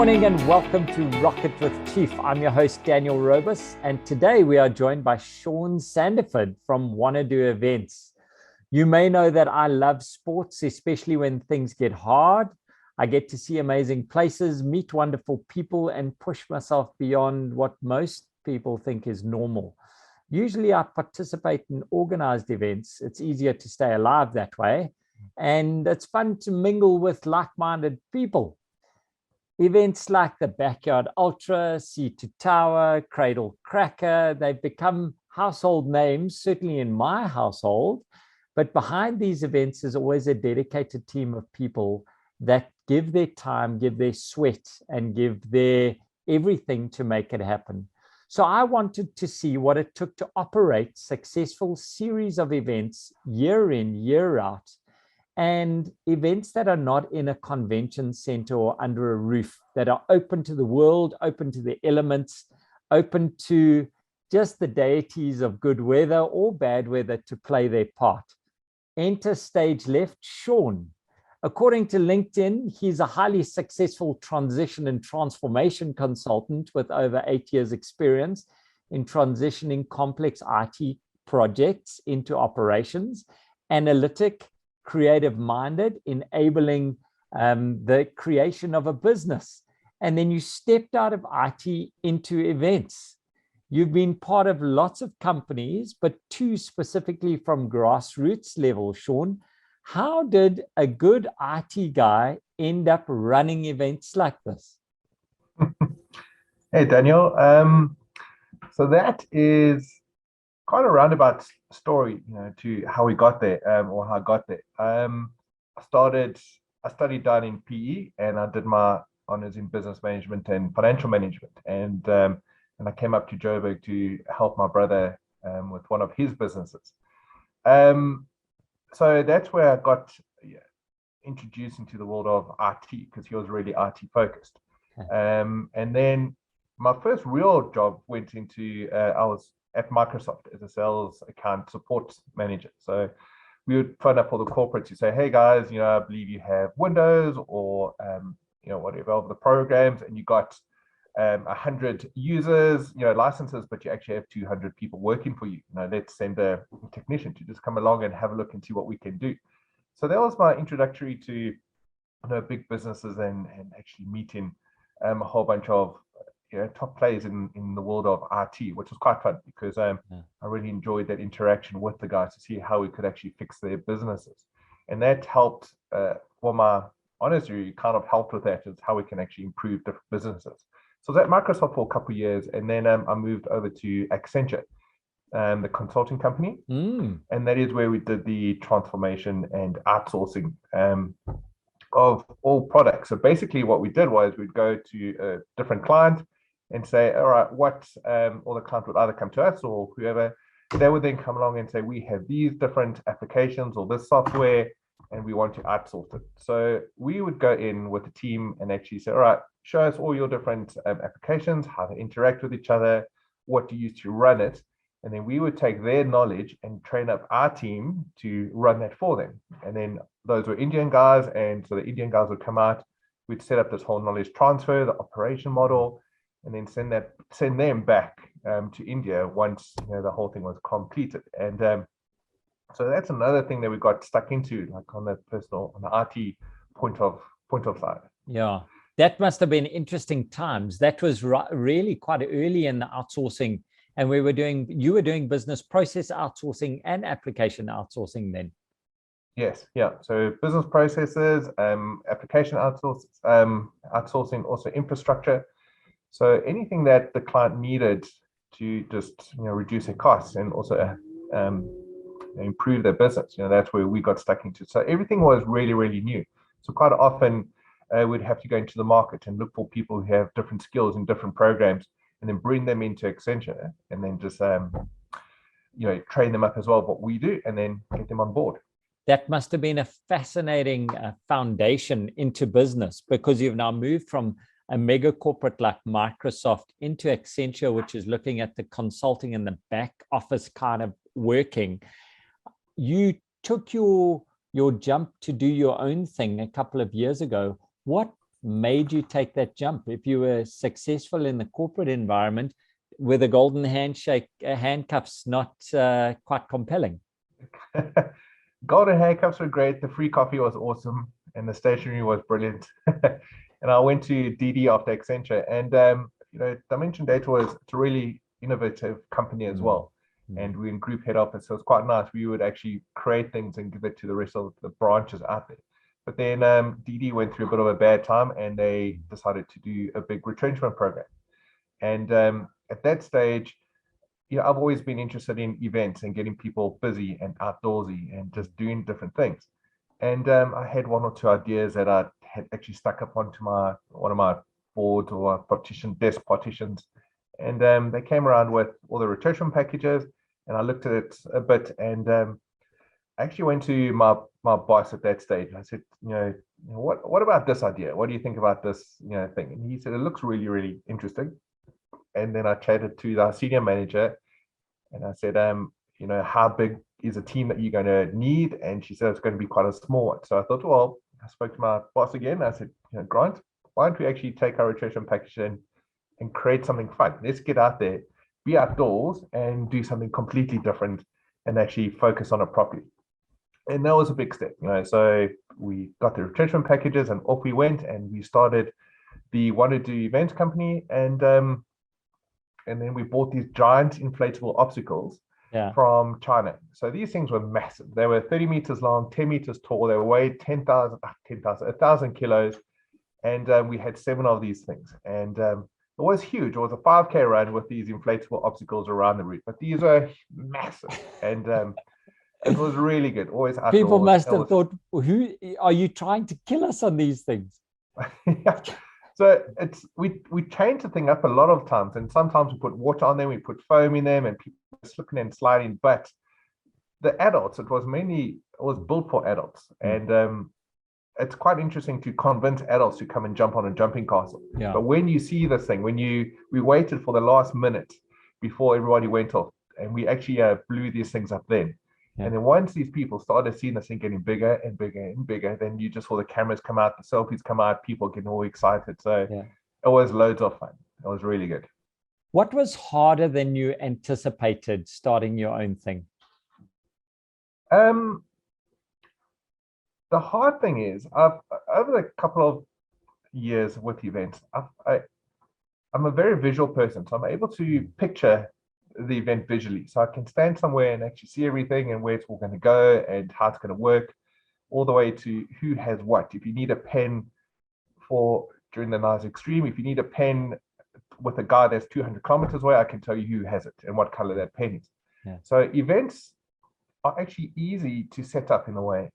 morning and welcome to Rocket with Chief. I'm your host, Daniel Robus, and today we are joined by Sean Sandiford from Wanna Do Events. You may know that I love sports, especially when things get hard. I get to see amazing places, meet wonderful people, and push myself beyond what most people think is normal. Usually I participate in organized events. It's easier to stay alive that way, and it's fun to mingle with like-minded people. Events like the Backyard Ultra, Sea to Tower, Cradle Cracker, they've become household names, certainly in my household. But behind these events is always a dedicated team of people that give their time, give their sweat, and give their everything to make it happen. So I wanted to see what it took to operate successful series of events year in, year out, and events that are not in a convention center or under a roof, that are open to the world, open to the elements, open to just the deities of good weather or bad weather to play their part. Enter stage left, Sean. According to LinkedIn, he's a highly successful transition and transformation consultant with over 8 years experience in transitioning complex IT projects into operations, analytic, creative-minded, enabling the creation of a business. And then you stepped out of IT into events. You've been part of lots of companies, but two specifically from grassroots level, Sean. How did a good IT guy end up running events like this? Hey, Daniel. So that is quite a roundabout story, to how we got there, or how I got there. I studied down in PE, and I did my honors in business management and financial management. And I came up to Joburg to help my brother with one of his businesses. So that's where I got introduced into the world of IT, because he was really IT focused. And then my first real job went into, I was at Microsoft as a sales account support manager. So we would phone up all the corporates to say, hey guys, I believe you have Windows or, whatever of the programs, and you got 100 users, licenses, but you actually have 200 people working for you. Let's send a technician to just come along and have a look and see what we can do. So that was my introductory to big businesses and actually meeting a whole bunch of top players in the world of IT, which was quite fun because I really enjoyed that interaction with the guys to see how we could actually fix their businesses. And that helped, my honors degree kind of helped with that, is how we can actually improve different businesses. So I was at Microsoft for a couple of years, and then I moved over to Accenture, the consulting company. And that is where we did the transformation and outsourcing of all products. So basically what we did was we'd go to a different client and say, all right, or the client would either come to us or whoever, they would then come along and say, we have these different applications or this software, and we want to outsource it. So we would go in with the team and actually say, all right, show us all your different applications, how they interact with each other, what to use to run it. And then we would take their knowledge and train up our team to run that for them. And then those were Indian guys. And so the Indian guys would come out, we'd set up this whole knowledge transfer, the operation model, and then send them back to India once the whole thing was completed. And so that's another thing that we got stuck into, like on the IT point of side. Yeah, that must have been interesting times. That was really quite early in the outsourcing, and you were doing business process outsourcing and application outsourcing then. Yes, yeah. So business processes, application outsourcing, also infrastructure. So anything that the client needed to just reduce their costs and also improve their business, that's where we got stuck into. So everything was really, really new. So quite often we'd have to go into the market and look for people who have different skills in different programs, and then bring them into Accenture, and then just train them up as well what we do, and then get them on board. That must have been a fascinating foundation into business, because you've now moved from a mega corporate like Microsoft into Accenture, which is looking at the consulting and the back office kind of working. You took your jump to do your own thing a couple of years ago. What made you take that jump? If you were successful in the corporate environment, were the golden handshake handcuffs not quite compelling? Golden handcuffs were great. The free coffee was awesome, and the stationery was brilliant. And I went to DD after Accenture, and Dimension Data it's a really innovative company as well. And we're in group head office, so it's quite nice. We would actually create things and give it to the rest of the branches out there. But then DD went through a bit of a bad time, and they decided to do a big retrenchment program. And at that stage, I've always been interested in events and getting people busy and outdoorsy and just doing different things. And I had one or two ideas that I had actually stuck up onto one of my boards or desk partitions. And they came around with all the retrenchment packages, and I looked at it a bit, and I actually went to my boss at that stage. I said, what about this idea? What do you think about this thing? And he said, it looks really, really interesting. And then I chatted to the senior manager, and I said, how big is a team that you're going to need? And she said it's going to be quite a small one. So I thought, well, I spoke to my boss again. I said, Grant, why don't we actually take our retrenchment package and create something fun? Let's get out there, be outdoors, and do something completely different, and actually focus on it properly. And that was a big step. So we got the retrenchment packages, and off we went, and we started the Wanna Do Events company, and then we bought these giant inflatable obstacles from China. So these things were massive. They were 30 meters long, 10 meters tall. They weighed 1,000 kilos. And we had 7 of these things. And it was huge. It was a 5K run with these inflatable obstacles around the route. But these are massive. And it was really good. Always outdoors. People must have thought, who are you trying to kill us on these things? Yeah. So we change the thing up a lot of times, and sometimes we put water on them, we put foam in them, and people are slipping and sliding. But the adults, it was built for adults, and it's quite interesting to convince adults to come and jump on a jumping castle. Yeah. But when you see this thing, we waited for the last minute before everybody went off, and we actually blew these things up then. Yeah. And then once these people started seeing this thing getting bigger and bigger and bigger, then you just saw the cameras come out, the selfies come out, people getting all excited. So it was loads of fun. It was really good. What was harder than you anticipated starting your own thing? The hard thing is, over the couple of years with events, I'm a very visual person, so I'm able to picture the event visually. So I can stand somewhere and actually see everything and where it's all going to go and how it's going to work, all the way to who has what. If you need a pen during the Namibia Extreme, if you need a pen with a guy that's 200 kilometers away, I can tell you who has it and what color that pen is. Yeah. So events are actually easy to set up in a way.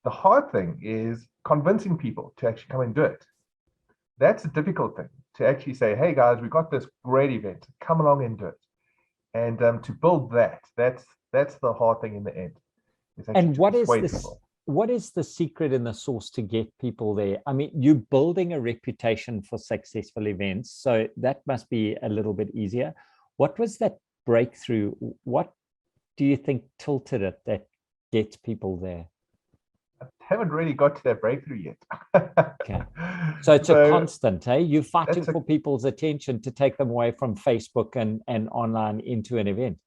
The hard thing is convincing people to actually come and do it. That's a difficult thing, to actually say, hey guys, we got this great event, come along and do it. And to build that's the hard thing in the end. And what is the secret in the sauce to get people there? I mean, you're building a reputation for successful events, so that must be a little bit easier. What was that breakthrough? What do you think tilted it that gets people there? I haven't really got to that breakthrough yet. Okay. So it's a constant, hey? You're fighting for people's attention to take them away from Facebook and online into an event.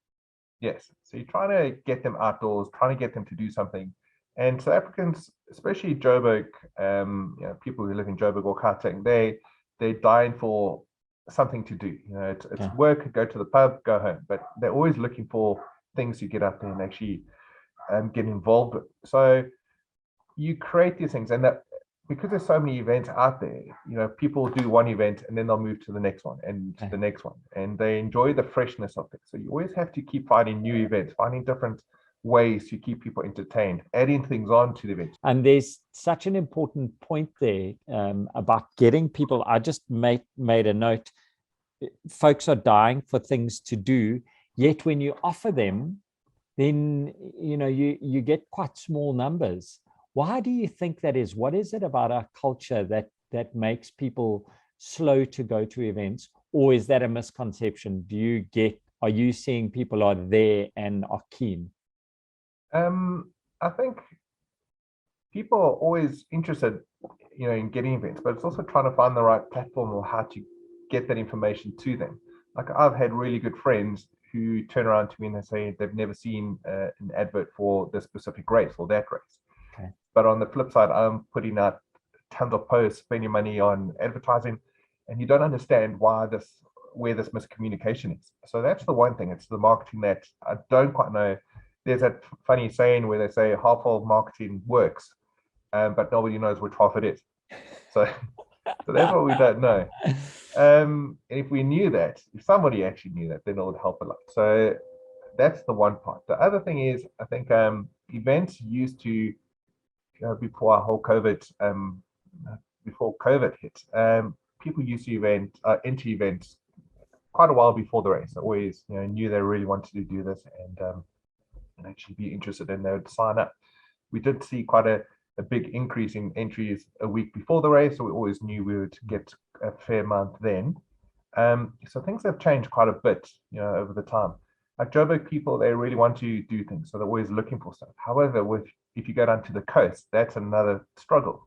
Yes. So you're trying to get them outdoors, trying to get them to do something. And South Africans, especially Joburg, people who live in Joburg or Gauteng, they're dying for something to do. It's work, go to the pub, go home. But they're always looking for things to get up there and actually get involved with. So you create these things, and that because there's so many events out there, people do one event and then they'll move to the next one and to the next one, and they enjoy the freshness of it. So you always have to keep finding new events, finding different ways to keep people entertained, adding things on to the event. And there's such an important point there about getting people. I just made a note. Folks are dying for things to do, yet when you offer them, then you get quite small numbers. Why do you think that is? What is it about our culture that makes people slow to go to events? Or is that a misconception? Are you seeing people are there and are keen? I think people are always interested in getting events, but it's also trying to find the right platform or how to get that information to them. Like I've had really good friends who turn around to me and they say they've never seen an advert for this specific race or that race. Okay. But on the flip side, I'm putting out tons of posts, spending money on advertising, and you don't understand where this miscommunication is. So that's the one thing. It's the marketing that I don't quite know. There's that funny saying where they say half of marketing works, but nobody knows which half it is. So that's what we don't know. If we knew that, if somebody actually knew that, then it would help a lot. So that's the one part. The other thing is, I think events used to, before our whole COVID, before COVID hit, people used to enter events quite a while before the race. They always, knew they really wanted to do this and actually be interested, and they would sign up. We did see quite a big increase in entries a week before the race, so we always knew we would get a fair amount then. So things have changed quite a bit, over the time. Like Joburg people, they really want to do things, so they're always looking for stuff. However, if you go down to the coast, that's another struggle.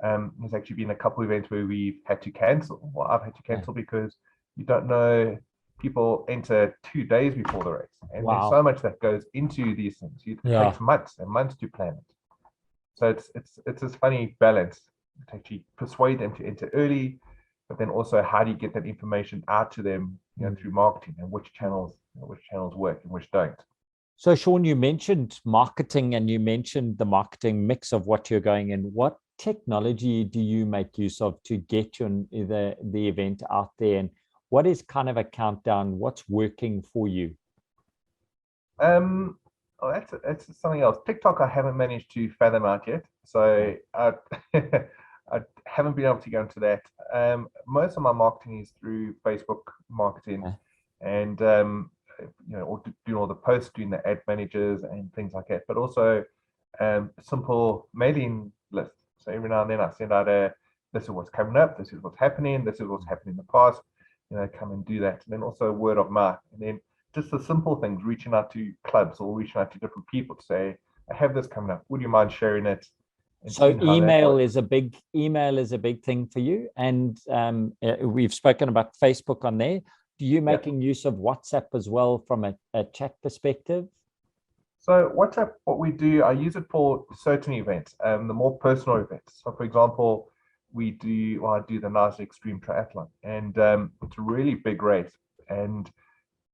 There's actually been a couple of events where we've had to cancel. Well, I've had to cancel because you don't know. People enter 2 days before the race, and there's so much that goes into these things. It takes months and months to plan it. So it's this funny balance to actually persuade them to enter early, but then also how do you get that information out to them, through marketing, and which channels work and which don't. So Sean, you mentioned marketing and you mentioned the marketing mix of what you're going in. What technology do you make use of to get the event out there, and what is kind of a countdown? What's working for you? That's something else. TikTok, I haven't managed to fathom out yet, so I haven't been able to go into that. Most of my marketing is through Facebook marketing, and or doing all the posts, doing the ad managers and things like that. But also simple mailing lists. So every now and then I send out this is what's coming up, this is what's happening, this is what's happened in the past. Come and do that. And then also word of mouth, and then just the simple things, reaching out to clubs or reaching out to different people to say, I have this coming up, would you mind sharing it? So email is a big thing for you, and we've spoken about Facebook on there. Do you making use of WhatsApp as well from a chat perspective? So WhatsApp, what we do, I use it for certain events, the more personal events. So for example, I do the Namibia Extreme triathlon, and it's a really big race. And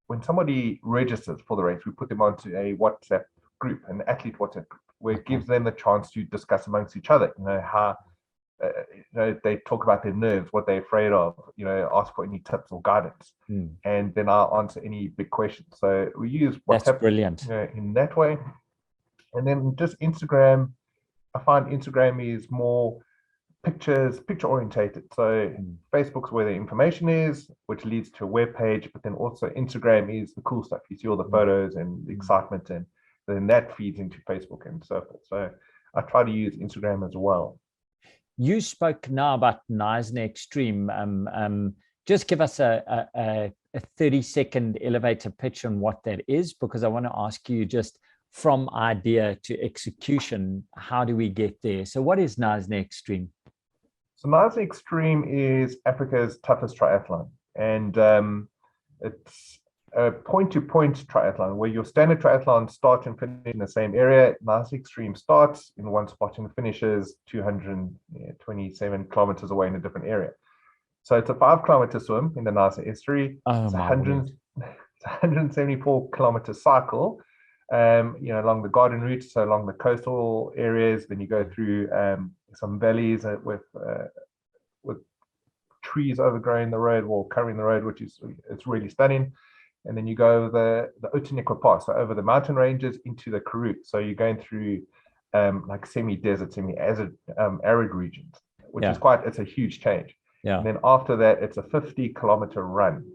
when somebody registers for the race, we put them onto a WhatsApp group, an athlete WhatsApp group, where it gives them the chance to discuss amongst each other, how they talk about their nerves, what they're afraid of, ask for any tips or guidance, and then I'll answer any big questions. So we use WhatsApp. That's brilliant. In that way. And then just Instagram, I find Instagram is more picture orientated. So Facebook's where the information is, which leads to a web page, but then also Instagram is the cool stuff. You see all the photos and the excitement, and then that feeds into Facebook and so forth. So I try to use Instagram as well. You spoke now about Namibia Extreme. Just give us a 30-second elevator pitch on what that is, because I want to ask you, just from idea to execution, how do we get there? So what is Namibia Extreme? So Namibia Extreme is Africa's toughest triathlon, and it's a point-to-point triathlon where your standard triathlon starts and finishes in the same area. Namibia Extreme starts in one spot and finishes 227 kilometers away in a different area. So it's a 5-kilometer swim in the Namibia estuary. It's 174 kilometer cycle, along the garden route, so along the coastal areas. Then you go through some valleys with trees overgrowing the road, or covering the road, it's really stunning. And then you go over the Outsourcing Pass, so over the mountain ranges into the Karoo. So you're going through like semi-desert, arid regions, which is it's a huge change. Yeah. And then after that, it's a 50-kilometer run.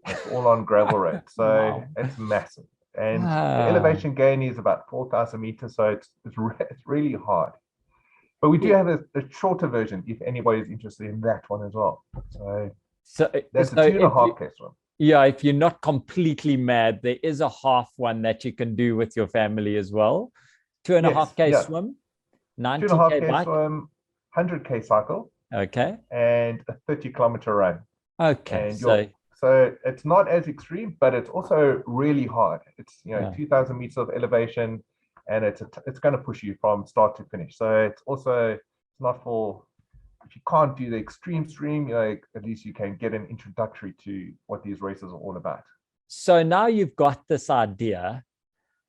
It's all on gravel road, so it's massive. And the elevation gain is about 4,000 meters, so it's really hard. But we do have a shorter version if anybody's interested in that one as well. So that's a 2.5K swim. Yeah, if you're not completely mad, there is a half one that you can do with your family as well. 2.5K swim, 90K bike. Swim, 100K cycle Okay. and a 30-kilometer run. Okay. And so it's not as extreme, but it's also really hard. It's 2,000 meters of elevation, and it's going to push you from start to finish. So it's not for, if you can't do the extreme stream, at least you can get an introductory to what these races are all about. So now you've got this idea.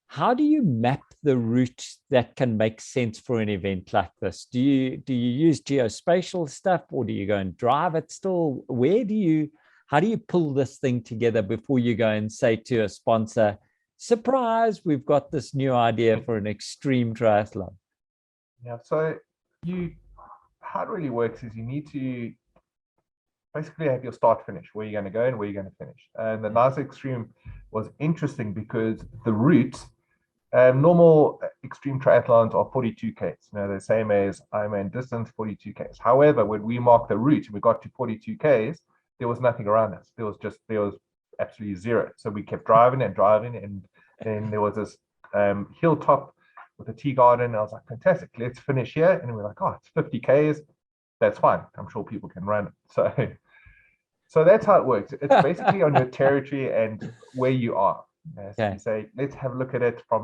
How do you map the route that can make sense for an event like this? Do you use geospatial stuff, or do you go and drive it still? How do you pull this thing together before you go and say to a sponsor, surprise, we've got this new idea for an extreme triathlon? Yeah, so how it really works is you need to basically have your start finish, where you're going to go and where you're going to finish. And the Namibia Extreme was interesting because the route, normal extreme triathlons are 42Ks, the same as Ironman distance, 42Ks. However, when we marked the route and we got to 42Ks, there was nothing around us. There was absolutely zero. So we kept driving, and then there was this hilltop with a tea garden. I was like, fantastic, let's finish here. And we're like, oh, it's 50Ks. That's fine. I'm sure people can run it. So that's how it works. It's basically on your territory and where you are. So you say, let's have a look at it from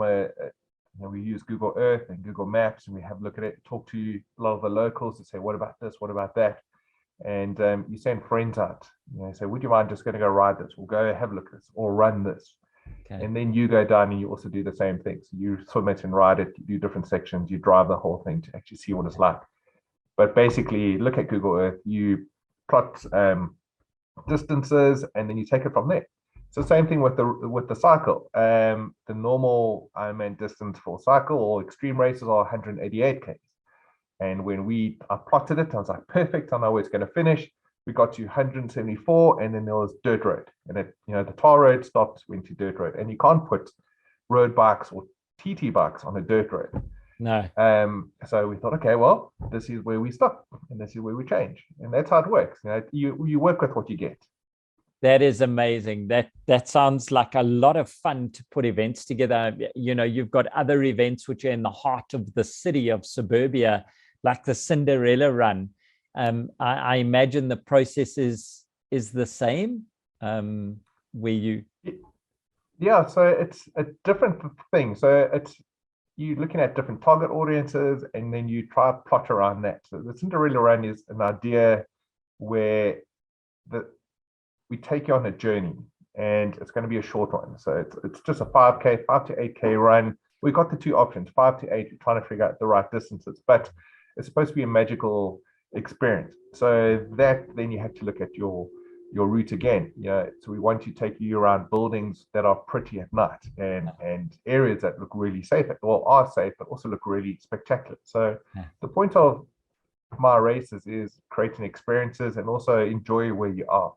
we use Google Earth and Google Maps, and we have a look at it, talk to a lot of the locals and say, what about this? What about that? And you send friends out, say, would you mind just going to go ride this? We'll go have a look at this or run this. Okay. And then you go down and you also do the same thing. So you swim it and ride it, you do different sections, you drive the whole thing to actually see what it's like. But basically, look at Google Earth, you plot distances, and then you take it from there. So same thing with the cycle. The normal Ironman distance for cycle or extreme races are 188Ks. And when I plotted it, I was like, perfect, I know where it's going to finish. We got to 174, and then there was dirt road. And the tar road stopped, went to dirt road. And you can't put road bikes or TT bikes on a dirt road. No. So we thought, okay, well, this is where we stop, and this is where we change, and that's how it works. You work with what you get. That is amazing. That sounds like a lot of fun to put events together. You've got other events which are in the heart of the city of suburbia, like the Cinderella Run. I imagine the process is the same. Where you. Yeah, so it's a different thing. So you're looking at different target audiences, and then you try to plot around that. So the Cinderella Run is an idea where we take you on a journey, and it's going to be a short one. So it's just a 5 to 8K run. We got the two options, 5 to 8, trying to figure out the right distances, but it's supposed to be a magical experience. So that then you have to look at your route again. So we want to take you around buildings that are pretty at night, and areas that look really safe, are safe, but also look really spectacular. So the point of my races is creating experiences and also enjoy where you are.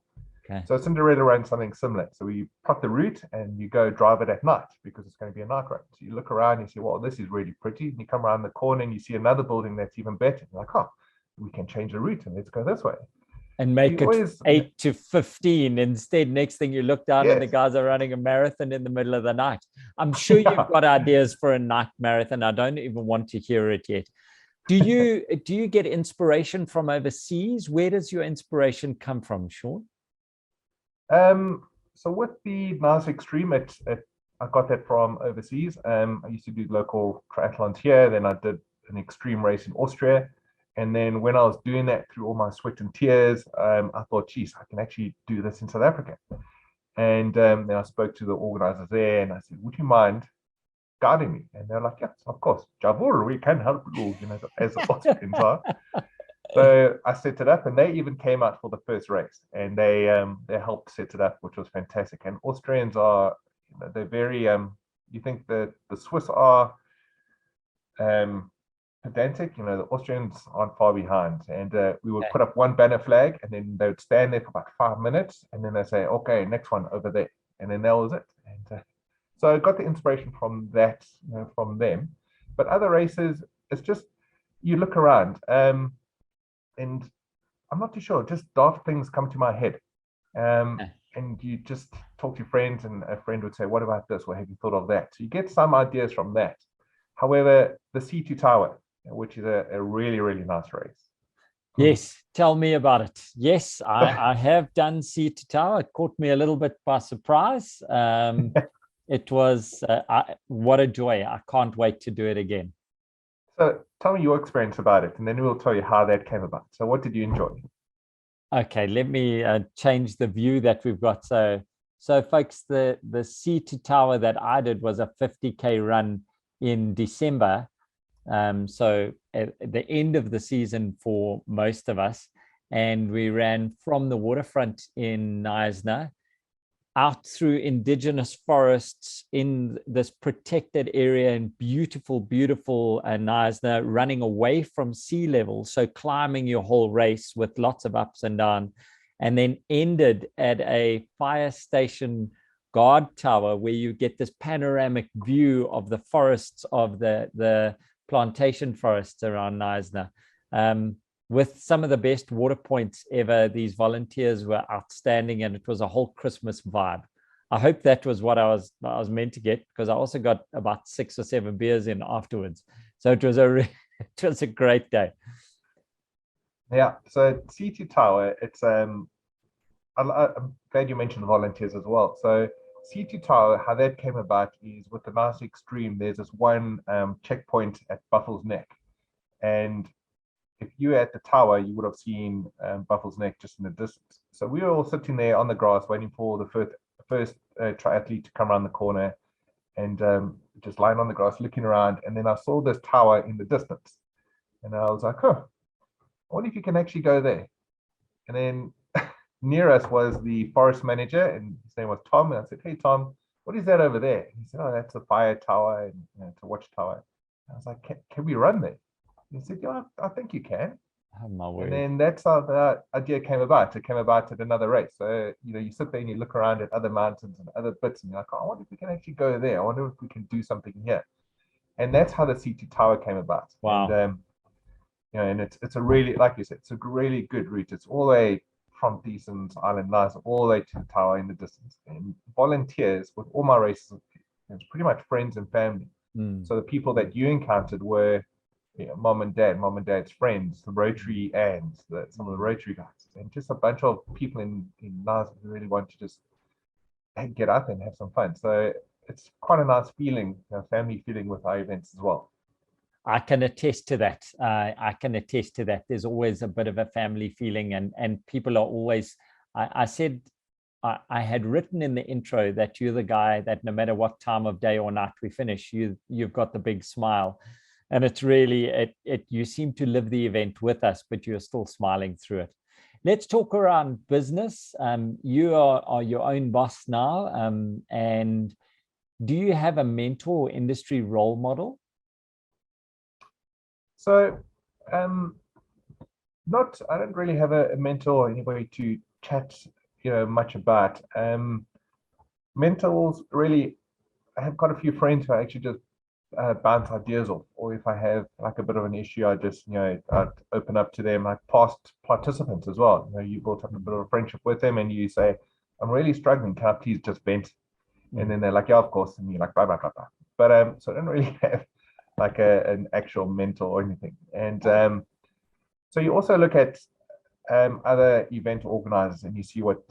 Okay. So Cinderella Run something similar. So we plot the route and you go drive it at night because it's going to be a night run. So you look around and you say, well, this is really pretty. And you come around the corner and you see another building that's even better. You're like, oh, we can change the route and let's go this way. And make it 8 to 15 instead. Next thing you look down and the guys are running a marathon in the middle of the night. I'm sure you've got ideas for a night marathon. I don't even want to hear it yet. Do you get inspiration from overseas? Where does your inspiration come from, Sean? So with the Namibia Extreme, I got that from overseas. I used to do local triathlons here. Then I did an extreme race in Austria. And then when I was doing that through all my sweat and tears, I thought, geez, I can actually do this in South Africa. And then I spoke to the organizers there and I said, would you mind guiding me? And they're like, yes, of course. Javur, we can help you, as the Austrians are. So I set it up, and they even came out for the first race, and they helped set it up, which was fantastic. And Austrians are, they're very, you think that the Swiss are pedantic, the Austrians aren't far behind. And we would put up one banner flag, and then they would stand there for about 5 minutes, and then they say, okay, next one over there. And then that was it. And so I got the inspiration from that, from them. But other races, it's just, you look around, and I'm not too sure, just daft things come to my head. And you just talk to friends, and a friend would say, what about this? Or have you thought of that? So you get some ideas from that. However, the C2 Tower, which is a really, really nice race. Yes, tell me about it. Yes, I have done Sea to Tower. It caught me a little bit by surprise. It was what a joy. I can't wait to do it again. So tell me your experience about it, and then we'll tell you how that came about. So what did you enjoy? Okay, let me change the view that we've got. So folks, the Sea to Tower that I did was a 50K run in December. So at the end of the season for most of us, and we ran from the waterfront in Knysna out through indigenous forests in this protected area in beautiful Knysna, running away from sea level. So climbing your whole race with lots of ups and downs, and then ended at a fire station guard tower where you get this panoramic view of the forests of the plantation forests around Knysna. With some of the best water points ever. These volunteers were outstanding, and it was a whole Christmas vibe. I hope that was what I was meant to get, because I also got about 6 or 7 beers in afterwards. So it was it was a great day. Yeah. So CT Tower, it's I'm glad you mentioned the volunteers as well. So CT Tower, how that came about is with the Namibia Extreme. There's this one checkpoint at Buffalo's Neck, and if you were at the tower, you would have seen Buffalo's Neck just in the distance. So we were all sitting there on the grass waiting for the first triathlete to come around the corner, and just lying on the grass looking around. And then I saw this tower in the distance, and I was like, "Oh, I wonder if you can actually go there." And then near us was the forest manager, and his name was Tom. And I said, "Hey, Tom, what is that over there?" And he said, "Oh, that's a fire tower, and it's a watchtower." And I was like, "Can we run there?" He said, "Yeah, I think you can." Oh, my And word. then that's how the idea came about. It came about at another race. So, you sit there and you look around at other mountains and other bits, and you're like, "Oh, I wonder if we can actually go there. I wonder if we can do something here." And that's how the CT Tower came about. Wow. And it's a really, like you said, it's a really good route. It's all the way from Thiesens Island Lies all the way to the tower in the distance. And volunteers with all my races, it's pretty much friends and family. So the people that you encountered were mom and dad's friends, the Rotary, and some of the Rotary guys, and just a bunch of people in Lies who really want to just get up and have some fun. So it's quite a nice feeling, family feeling with our events as well. I can attest to that. I can attest to that. There's always a bit of a family feeling, and people are always. I said I had written in the intro that you're the guy that no matter what time of day or night we finish, you've got the big smile, and it's really it. You seem to live the event with us, but you're still smiling through it. Let's talk around business. You are your own boss now, and do you have a mentor or industry role model? So, I don't really have a mentor or anybody to chat, much about. Mentors, really, I have quite a few friends who I actually just bounce ideas off, or if I have like a bit of an issue, I just, I'd open up to them, like past participants as well. You built up a bit of a friendship with them, and you say, "I'm really struggling. Can I please just vent?" And then they're like, "Yeah, of course." And you're like, "Blah blah blah blah." But so I don't really have like an actual mentor or anything. And so you also look at other event organizers, and you see what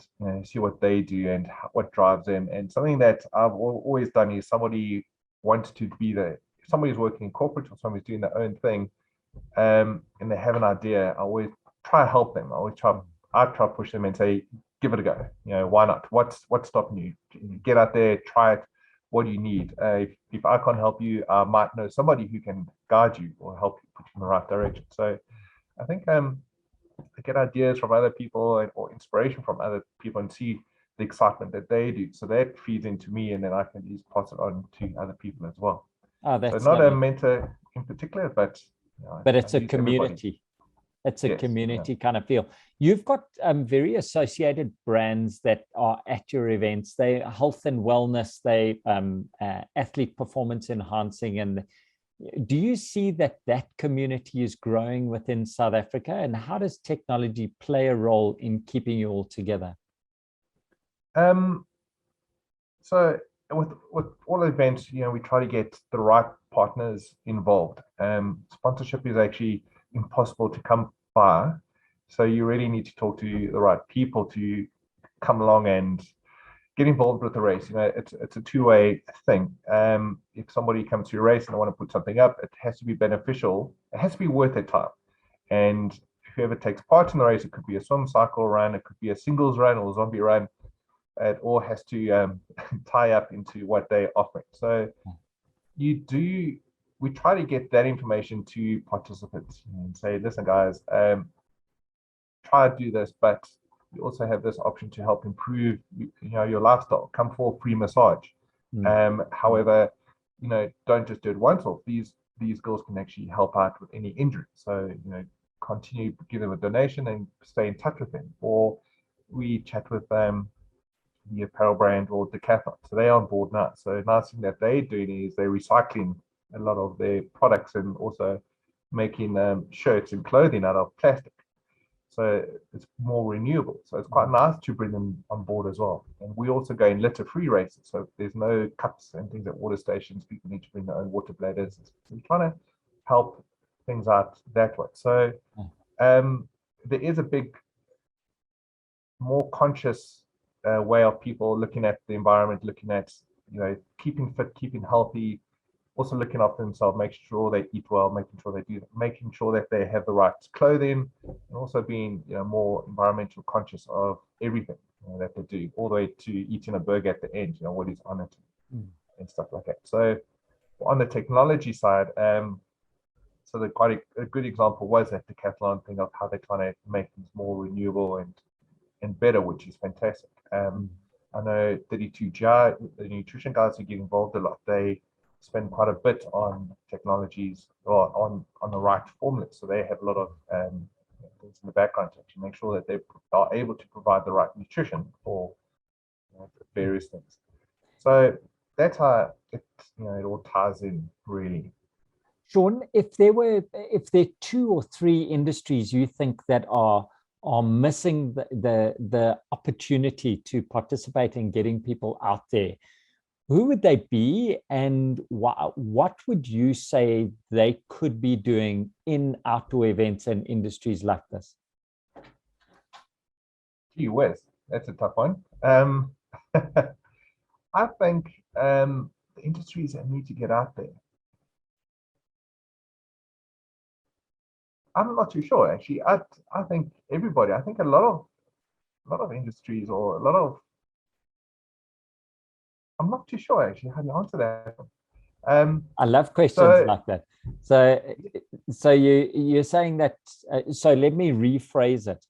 they do and what drives them. And something that I've always done is somebody wants to be there. If somebody's working in corporate or somebody's doing their own thing, and they have an idea, I always try to help them. I try to push them and say, "Give it a go. Why not? What's stopping you? Get out there, try it. What do you need? If I can't help you, I might know somebody who can guide you or help you put you in the right direction." So I think I get ideas from other people or inspiration from other people and see the excitement that they do. So that feeds into me, and then I can just pass it on to other people as well. Oh, So that's not a lovely. mentor in particular, but But it's I a use everybody. community. It's a Yes, community kind of feel. You've got very associated brands that are at your events. They health and wellness, they athlete performance enhancing. And do you see that community is growing within South Africa? And how does technology play a role in keeping you all together? Um, so with all events, we try to get the right partners involved. Sponsorship is actually impossible to come by. So you really need to talk to the right people to come along and get involved with the race. It's a two-way thing. If somebody comes to your race and they want to put something up, it has to be beneficial. It has to be worth their time. And whoever takes part in the race, it could be a swim, cycle run, it could be a singles run or zombie run. It all has to tie up into what they're offering. So we try to get that information to participants and say, listen, guys, try to do this, but you also have this option to help improve, your lifestyle. Come for a free massage. However, don't just do it once off. These girls can actually help out with any injury. So, continue to give them a donation and stay in touch with them. Or we chat with the apparel brand or Decathlon. So they're on board now. So nice thing that they're doing is they're recycling a lot of their products and also making shirts and clothing out of plastic. So it's more renewable. So it's quite nice to bring them on board as well. And we also go in litter-free races. So there's no cups and things at water stations. People need to bring their own water bladders. So we're trying to help things out that way. So there is a big, more conscious way of people looking at the environment, looking at, keeping fit, keeping healthy, also looking after themselves, making sure they eat well, making sure that they have the right clothing, and also being more environmental conscious of everything that they do, all the way to eating a burger at the end, what is on it and stuff like that. So on the technology side, so quite a good example was that Decathlon thing of how they're trying to make things more renewable and better, which is fantastic. I know 32GI, the nutrition guys who get involved a lot, they spend quite a bit on technologies or on the right formulas. So they have a lot of things in the background to actually make sure that they are able to provide the right nutrition for various things. So that's how it all ties in, really. Sean, if there are 2 or 3 industries you think that are missing the opportunity to participate in getting people out there, who would they be, and what would you say they could be doing in outdoor events and industries like this? Gee whiz, that's a tough one. I think the industries that need to get out there. I'm not too sure, actually. I think everybody. I think a lot of industries or a lot of. I'm not too sure, actually, how to answer that. I love questions like that. So you're saying that. So let me rephrase it.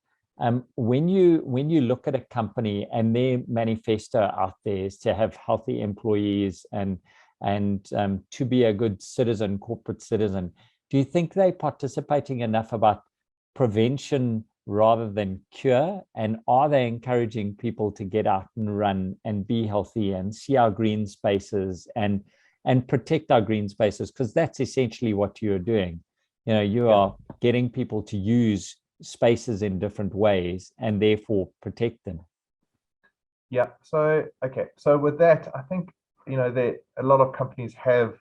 When you look at a company and their manifesto out there is to have healthy employees and to be a good citizen, corporate citizen, do you think they're participating enough about prevention rather than cure? And are they encouraging people to get out and run and be healthy and see our green spaces and protect our green spaces? Because that's essentially what you're doing. You are getting people to use spaces in different ways and therefore protect them. Yeah. So with that, I think that a lot of companies have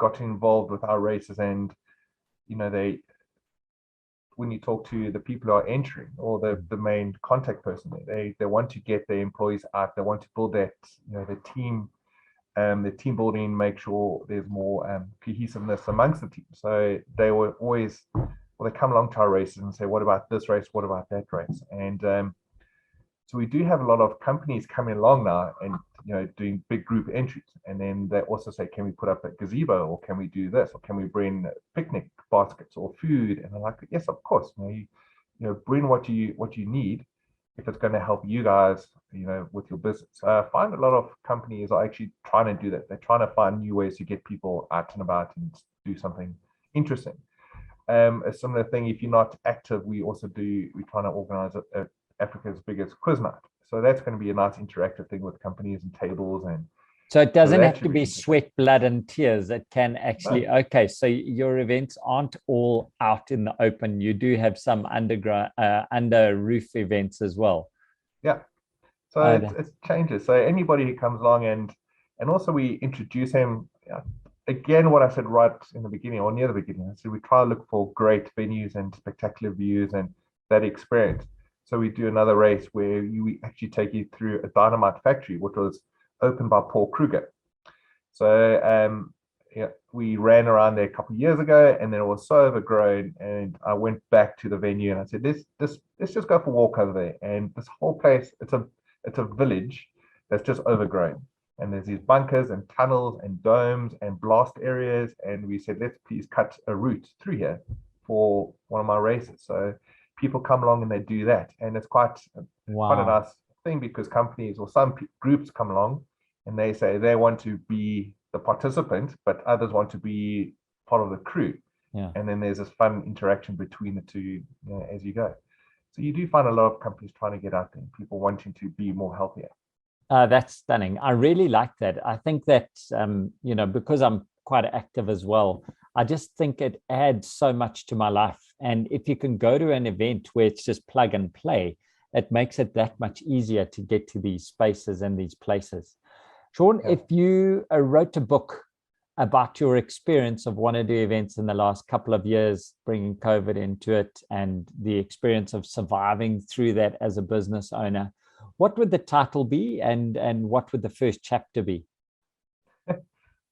gotten involved with our races, and when you talk to the people who are entering or the main contact person, they want to get their employees out. They want to build that the team building, make sure there's more cohesiveness amongst the team. So they were always, they come along to our races and say, what about this race? What about that race? And so we do have a lot of companies coming along now and doing big group entries. And then they also say, can we put up a gazebo, or can we do this, or can we bring picnic baskets or food? And I'm like, yes, of course. Bring what you need if it's going to help you guys, with your business. I find a lot of companies are actually trying to do that. They're trying to find new ways to get people out and about and do something interesting. A similar thing, if you're not active, we're trying to organize Africa's biggest quiz night. So that's going to be a nice interactive thing with companies and tables. And so it doesn't have to be sweat, blood, and tears. It can actually, no. Okay, so your events aren't all out in the open. You do have some under roof events as well. Yeah. So it changes. So anybody who comes along and also we introduce him, again, what I said right in the beginning or near the beginning, I said we try to look for great venues and spectacular views and that experience. So we do another race where we actually take you through a dynamite factory, which was opened by Paul Kruger. So yeah, we ran around there a couple of years ago, and then it was so overgrown. And I went back to the venue and I said, let's just go for a walk over there. And this whole place, it's a village that's just overgrown. And there's these bunkers and tunnels and domes and blast areas. And we said, let's please cut a route through here for one of my races. So people come along and they do that. And it's quite a nice thing, because companies or some groups come along and they say they want to be the participant, but others want to be part of the crew. Yeah. And then there's this fun interaction between the two, as you go. So you do find a lot of companies trying to get out there, people wanting to be more healthier. That's stunning. I really like that. I think that, because I'm quite active as well, I just think it adds so much to my life. And if you can go to an event where it's just plug and play, it makes it that much easier to get to these spaces and these places. Sean, if you wrote a book about your experience of one of the events in the last couple of years, bringing COVID into it, and the experience of surviving through that as a business owner, what would the title be, and what would the first chapter be?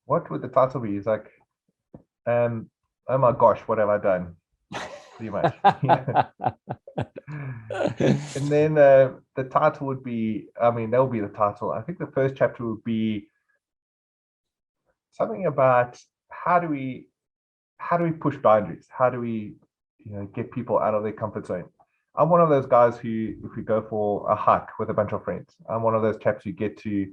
What would the title be? It's like, oh my gosh, what have I done? Pretty much. And then the title would be, that'll be the title. I think the first chapter would be something about how do we push boundaries? How do we get people out of their comfort zone? I'm one of those guys who, if we go for a hike with a bunch of friends, I'm one of those chaps who get to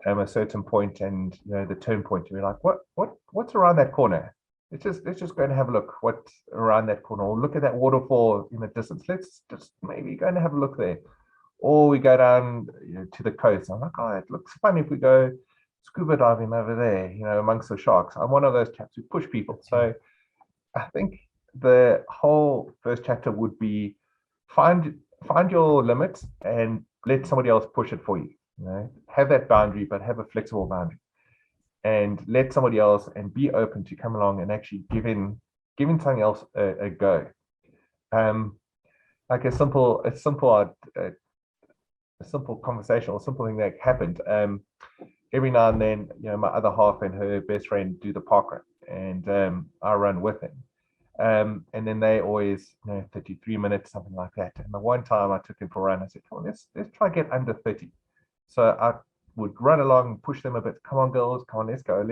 a certain point, and the turn point, you're like, what's around that corner? Let's just go and have a look what's around that corner, or look at that waterfall in the distance. Let's just maybe go and have a look there. Or we go down to the coast. I'm like, oh, it looks fun if we go scuba diving over there, amongst the sharks. I'm one of those chaps who push people. So I think the whole first chapter would be find your limits and let somebody else push it for you. Have that boundary, but have a flexible boundary, and let somebody else, and be open to come along and actually giving something else a go. Like a simple conversation, or simple thing that happened. Every now and then, my other half and her best friend do the park run, and I run with them. And then they always, 33 minutes, something like that. And the one time I took him for a run, I said, come on, let's try to get under 30. So I would run along, push them a bit. Come on, girls, come on, let's go.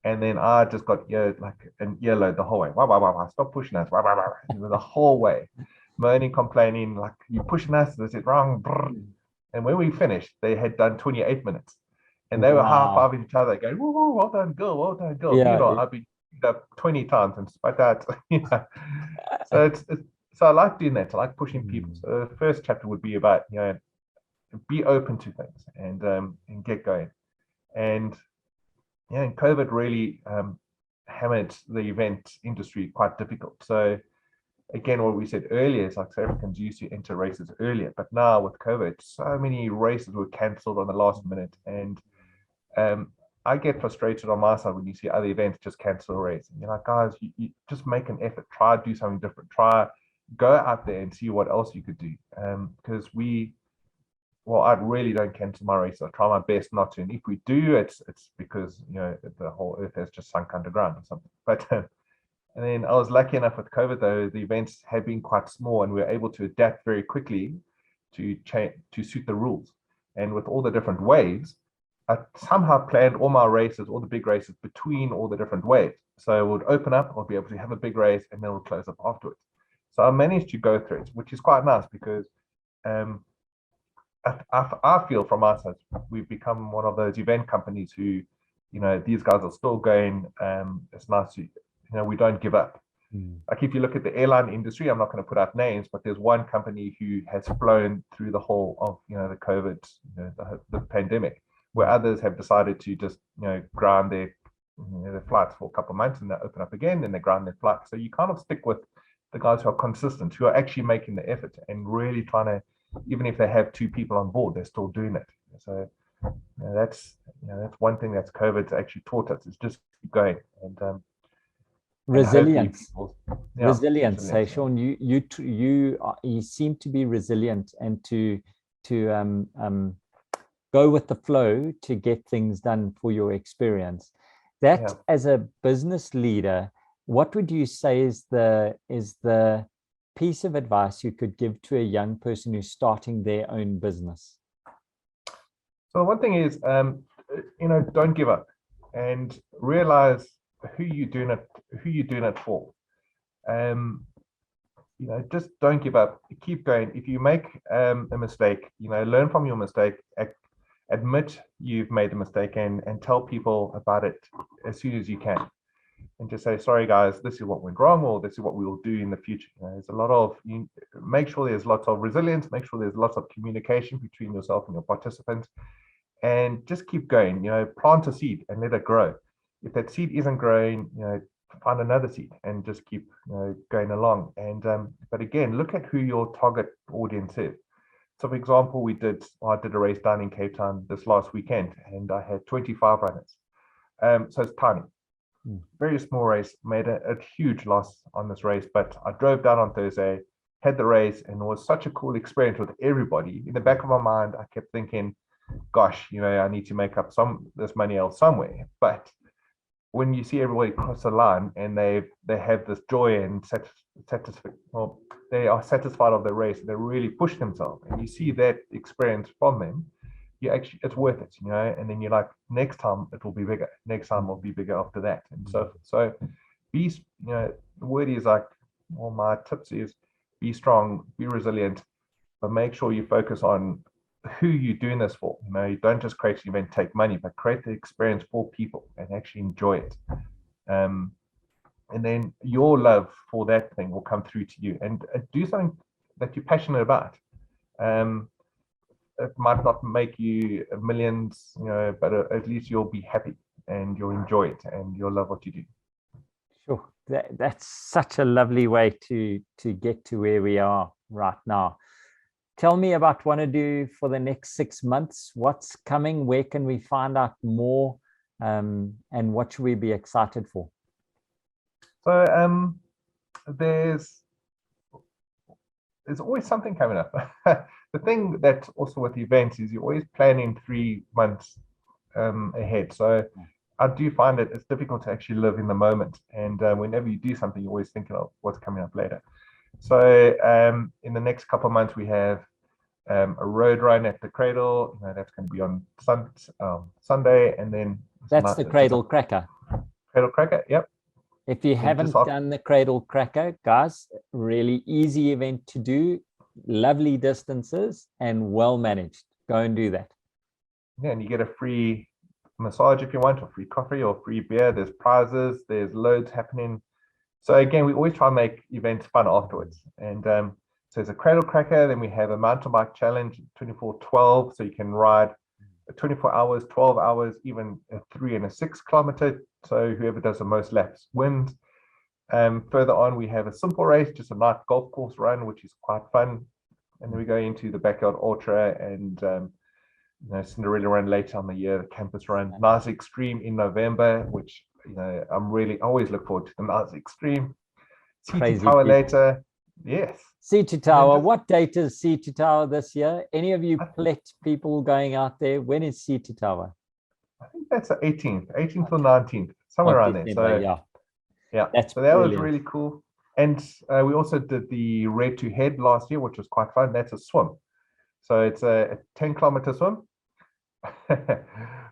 And then I just got like an earload the whole way. Wah, stop pushing us. Wah. The whole way, moaning, complaining, like, you pushing us. This is wrong. Brr. And when we finished, they had done 28 minutes. And they were high-fiving each other, going, woo, well done, girl. Yeah, I've been up 20 times, and despite that, So so I like doing that. I like pushing people. So the first chapter would be about, be open to things, and get going. And and COVID really hammered the event industry quite difficult. So again, what we said earlier is, like, South Africans used to enter races earlier, but now with COVID, so many races were cancelled on the last minute. And I get frustrated on my side when you see other events just cancel a race. And you're like, guys, you just make an effort, try to do something different, go out there and see what else you could do. Because I really don't cancel my race. I try my best not to. And if we do, it's because, the whole earth has just sunk underground or something. But and then I was lucky enough with COVID, though, the events have been quite small, and we were able to adapt very quickly to suit the rules. And with all the different waves, I somehow planned all my races, all the big races, between all the different waves. So it would open up, I'll be able to have a big race, and then we'll close up afterwards. So I managed to go through it, which is quite nice, because I feel from our side, we've become one of those event companies who, these guys are still going. It's nice to, we don't give up. Like, if you look at the airline industry, I'm not going to put out names, but there's one company who has flown through the whole of, the COVID, the pandemic, where others have decided to just, ground their flights for a couple of months, and they open up again, and they ground their flights. So you kind of stick with the guys who are consistent, who are actually making the effort and really trying to, even if they have 2 people on board, they're still doing it. So that's one thing that's COVID's actually taught us, is just keep going. And and hopefully Resilience. people, Resilience. Hey, resilience, Sean, you seem to be resilient and to go with the flow to get things done for your experience. That, yeah. as a business leader, what would you say is the piece of advice you could give to a young person who's starting their own business? So one thing is, don't give up, and realize who you're doing it for. Just don't give up. Keep going. If you make a mistake, learn from your mistake. Admit you've made the mistake, and tell people about it as soon as you can. And just say, sorry guys, this is what went wrong, or this is what we will do in the future. There's a lot of, make sure there's lots of resilience, make sure there's lots of communication between yourself and your participants, and just keep going. Plant a seed and let it grow. If that seed isn't growing, find another seed and just keep going along. And but again, look at who your target audience is. So for example, I did a race down in Cape Town this last weekend, and I had 25 runners. So it's tiny, very small race, made a huge loss on this race. But I drove down on Thursday, had the race, and it was such a cool experience with everybody. In the back of my mind, I kept thinking, gosh, I need to make up this money else somewhere. But when you see everybody cross the line and they have this joy and they are satisfied of the race, they really push themselves, and you see that experience from them, it's worth it, and then you're like, next time it will be bigger, next time will be bigger after that. And so be, the word is like, well, my tips is be strong, be resilient, but make sure you focus on who you're doing this for. You don't just create an event, take money, but create the experience for people and actually enjoy it. And then your love for that thing will come through to you, and do something that you're passionate about. It might not make you millions, but at least you'll be happy and you'll enjoy it and you'll love what you do. Sure. That's such a lovely way to get to where we are right now. Tell me about Wanadoo for the next 6 months. What's coming? Where can we find out more? And what should we be excited for? So there's always something coming up. The thing that also with the events is you're always planning 3 months ahead. So I do find it's difficult to actually live in the moment. And whenever you do something, you're always thinking of what's coming up later. So in the next couple of months, we have a road run at the Cradle. That's going to be on Sunday, and then that's the Cradle Cracker. Cradle Cracker, yep. If you haven't done the Cradle Cracker, guys, really easy event to do, lovely distances, and well managed. Go and do that. Yeah, and you get a free massage if you want, or free coffee, or free beer. There's prizes. There's loads happening. So again, we always try and make events fun afterwards. And so there's a Cradle Cracker. Then we have a mountain bike challenge, 24-12. So you can ride 24 hours, 12 hours, even a 3 and a 6 kilometer. So whoever does the most laps wins. Further on, we have a simple race, just a night golf course run, which is quite fun. And then we go into the Backyard Ultra and Cinderella Run later on the year, the campus run, Namibia Extreme in November, which I always look forward to the Namibia Extreme. Sea Tower later, yes. Sea Tower. What date is Sea Tower this year? Any of you Plet people going out there? When is Sea Tower? I think that's the 18th or 19th, somewhere around there. So yeah. So that was really cool. And we also did the Red to Head last year, which was quite fun. That's a swim. So it's a 10-kilometer swim,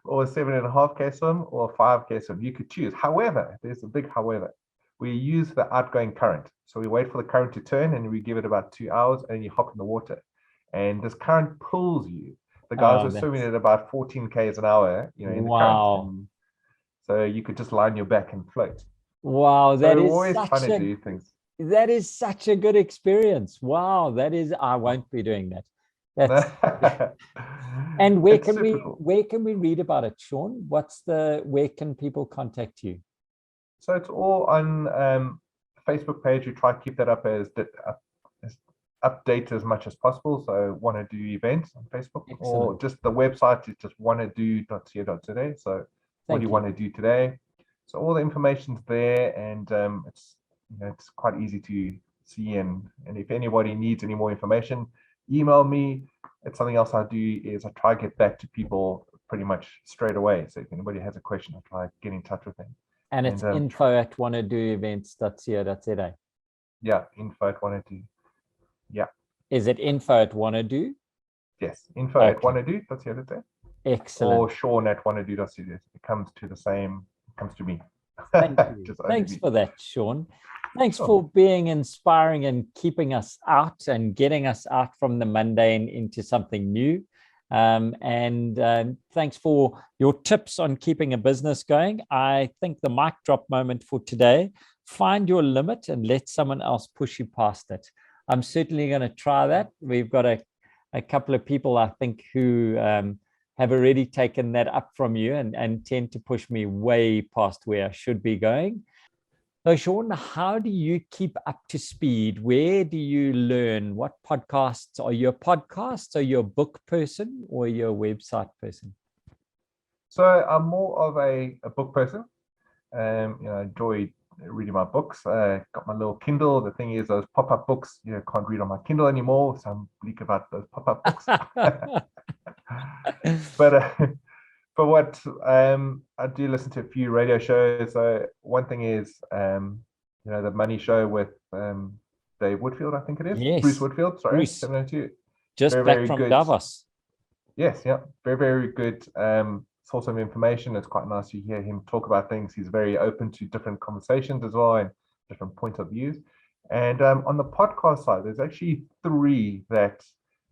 or a 7.5K swim, or a 5K swim. You could choose. However, there's a big however. We use the outgoing current. So we wait for the current to turn, and we give it about 2 hours, and you hop in the water. And this current pulls you. The guys are swimming at about 14 k's an hour, in the current. And so you could just lie on your back and float. Wow, that is always fun to do things. That is such a good experience. Wow, I won't be doing that. That's and where can we read about it, Sean? Where can people contact you? So it's all on Facebook page. We try to keep that up as update as much as possible. So Wanadoo events on Facebook. Excellent. Or just the website is just wanadoo.co.za. So what do you want to do today? So all the information's there, and it's quite easy to see. And if anybody needs any more information, email me. It's something else I do is I try to get back to people pretty much straight away. So if anybody has a question, I try to get in touch with them. And it's info@wannadoevents.co.za. Yeah, info@wannaDo. Yeah. Is it info@wannaDo? Yes, info@wannaDo.co.za. Excellent. Or Sean@wannaDo.co.za. It comes to me. Thank you. Thanks for that, Sean. Thanks for being inspiring and keeping us out and getting us out from the mundane into something new. And thanks for your tips on keeping a business going. I think the mic drop moment for today, find your limit and let someone else push you past it. I'm certainly going to try that. We've got a couple of people, I think, who have already taken that up from you and tend to push me way past where I should be going. So, Sean, how do you keep up to speed? Where do you learn? What podcasts? Are you a podcast? Are you a book person, or are you a website person? So I'm more of a book person. I enjoy reading my books. Got my little Kindle. The thing is, those pop-up books, can't read on my Kindle anymore. So I'm bleak about those pop-up books. But what I do listen to a few radio shows. So one thing is, the Money Show with Dave Woodfield, I think it is. Yes. Bruce Woodfield, sorry. Bruce. 702. Just very, back very from good. Davos. Yes, yeah. Very, very good source of information. It's quite nice to hear him talk about things. He's very open to different conversations as well and different points of views. And on the podcast side, there's actually 3 that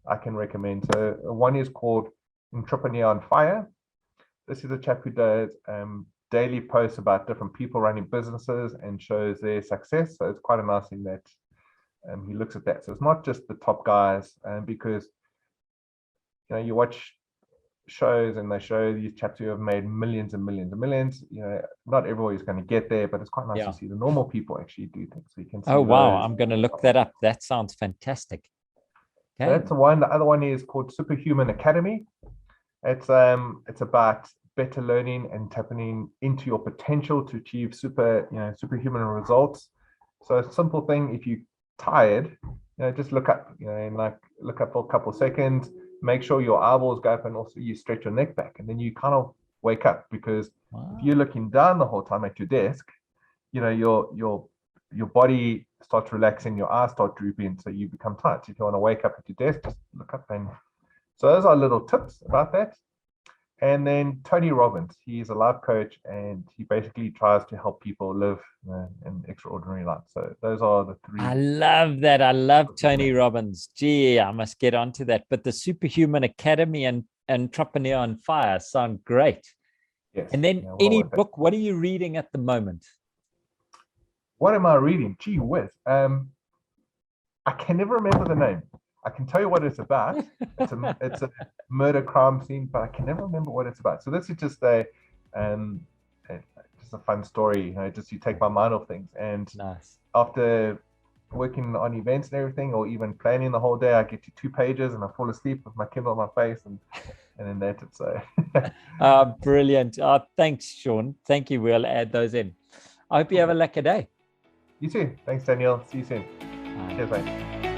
I can recommend. So one is called Entrepreneur on Fire. This is a chap who does daily posts about different people running businesses and shows their success. So it's quite a nice thing that he looks at that. So it's not just the top guys, because you watch shows and they show these chaps who have made millions and millions and millions. Not everybody's going to get there, but it's quite nice to see the normal people actually do things. So you can see. Oh wow, I'm going to look that up. That sounds fantastic. Okay. So that's the one. The other one is called Superhuman Academy. It's about better learning and tapping into your potential to achieve superhuman results. So a simple thing, if you're tired, just look up, and look up for a couple of seconds, make sure your eyeballs go up and also you stretch your neck back, and then you kind of wake up, because if you're looking down the whole time at your desk, your body starts relaxing, your eyes start drooping, so you become tired. So if you want to wake up at your desk, just look up. And so those are little tips about that. And then Tony Robbins, he's a life coach, and he basically tries to help people live an extraordinary life. So those are the 3. I love that. I love Tony Robbins. Gee, I must get onto that. But the Superhuman Academy and Entrepreneur on Fire sound great. Yes. And then any book, what are you reading at the moment? What am I reading? Gee whiz. I can never remember the name. I can tell you what it's about. It's a murder crime scene, but I can never remember what it's about. So this is just a fun story. Just you take my mind off things. And nice. After working on events and everything, or even planning the whole day, I get to 2 pages and I fall asleep with my Kindle on my face, and then that's it. So brilliant. Thanks, Sean. Thank you. We'll add those in. I hope you have a lucky day. You too. Thanks, Daniel. See you soon. Bye. Cheers, mate.